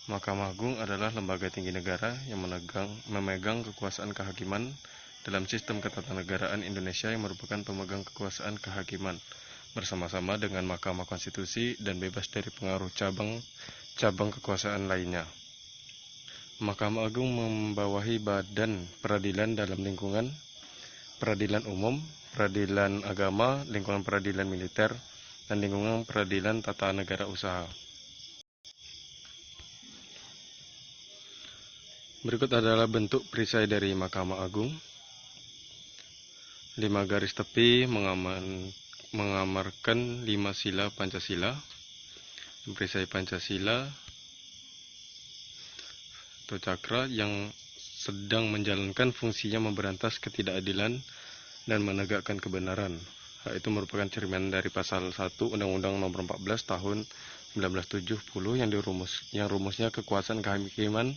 Mahkamah Agung adalah lembaga tinggi negara yang memegang kekuasaan kehakiman dalam sistem ketatanegaraan Indonesia yang merupakan pemegang kekuasaan kehakiman bersama-sama dengan Mahkamah Konstitusi dan bebas dari pengaruh cabang kekuasaan lainnya. Mahkamah Agung membawahi badan peradilan dalam lingkungan peradilan umum, peradilan agama, lingkungan peradilan militer, dan lingkungan peradilan tata negara usaha. Berikut adalah bentuk perisai dari Mahkamah Agung. 5 garis tepi mengamarkan 5 sila Pancasila. Perisai Pancasila atau cakra yang sedang menjalankan fungsinya memberantas ketidakadilan dan menegakkan kebenaran. Hal itu merupakan cerminan dari pasal 1 Undang-Undang Nomor 14 Tahun 1970 yang rumusnya kekuasaan kehakiman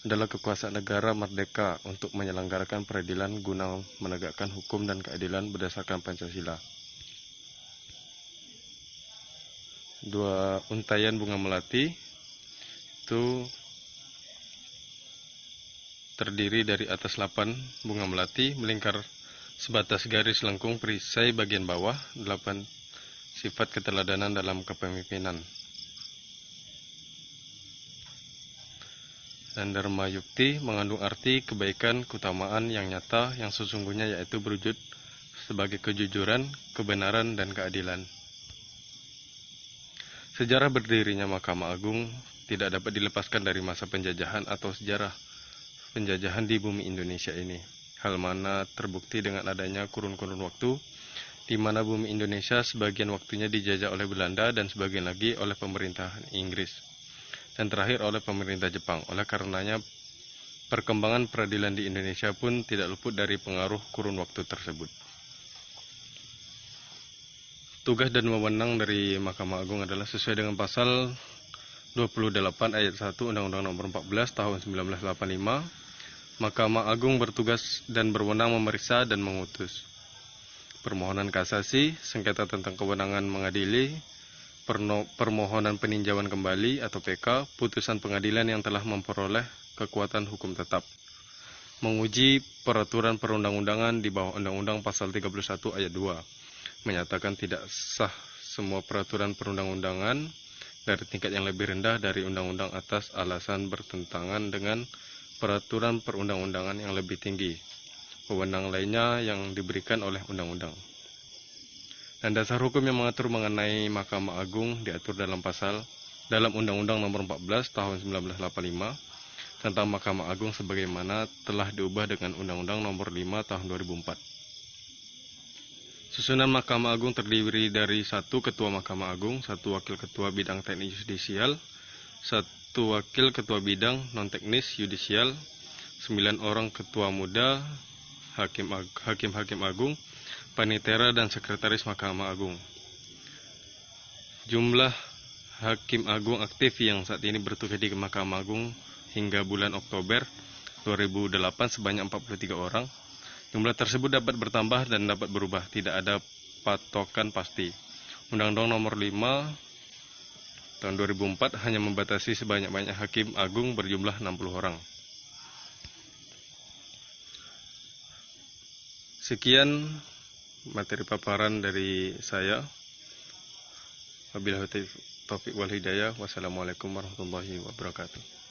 adalah kekuasaan negara merdeka untuk menyelenggarakan peradilan guna menegakkan hukum dan keadilan berdasarkan Pancasila. 2 untaian bunga melati itu terdiri dari atas 8 bunga melati melingkar sebatas garis lengkung perisai bagian bawah. 8 sifat keteladanan dalam kepemimpinan. Dan Dharma Yukti mengandung arti kebaikan keutamaan yang nyata yang sesungguhnya, yaitu berwujud sebagai kejujuran, kebenaran, dan keadilan. Sejarah berdirinya Mahkamah Agung tidak dapat dilepaskan dari masa penjajahan atau sejarah penjajahan di bumi Indonesia ini. Hal mana terbukti dengan adanya kurun-kurun waktu di mana bumi Indonesia sebagian waktunya dijajah oleh Belanda dan sebagian lagi oleh pemerintahan Inggris, dan terakhir oleh pemerintah Jepang. Oleh karenanya, perkembangan peradilan di Indonesia pun tidak luput dari pengaruh kurun waktu tersebut. Tugas dan wewenang dari Mahkamah Agung adalah sesuai dengan pasal 28 ayat 1 Undang-Undang Nomor 14 Tahun 1985. Mahkamah Agung bertugas dan berwenang memeriksa dan mengutus permohonan kasasi, sengketa tentang kewenangan mengadili, permohonan peninjauan kembali atau PK, putusan pengadilan yang telah memperoleh kekuatan hukum tetap, menguji peraturan perundang-undangan di bawah Undang-Undang Pasal 31 ayat 2, menyatakan tidak sah semua peraturan perundang-undangan dari tingkat yang lebih rendah dari undang-undang atas alasan bertentangan dengan peraturan perundang-undangan yang lebih tinggi, wewenang lainnya yang diberikan oleh undang-undang. Dan dasar hukum yang mengatur mengenai Mahkamah Agung diatur dalam Undang-Undang Nomor 14 Tahun 1985 tentang Mahkamah Agung sebagaimana telah diubah dengan Undang-Undang Nomor 5 Tahun 2004. Susunan Mahkamah Agung terdiri dari 1 Ketua Mahkamah Agung, 1 Wakil Ketua Bidang Teknis Yudisial, 1 Wakil Ketua Bidang Non-Teknis Yudisial, 9 orang Ketua Muda, Hakim-Hakim Agung, Panitera dan Sekretaris Mahkamah Agung. Jumlah Hakim Agung aktif yang saat ini bertugas di Mahkamah Agung hingga bulan Oktober 2008 sebanyak 43 orang. Jumlah tersebut dapat bertambah dan dapat berubah, tidak ada patokan pasti. Undang-Undang Nomor 5 Tahun 2004 hanya membatasi sebanyak-banyak Hakim Agung berjumlah 60 orang. Sekian materi paparan dari saya. Wabillahi taufiq wal hidayah. Wassalamualaikum warahmatullahi wabarakatuh.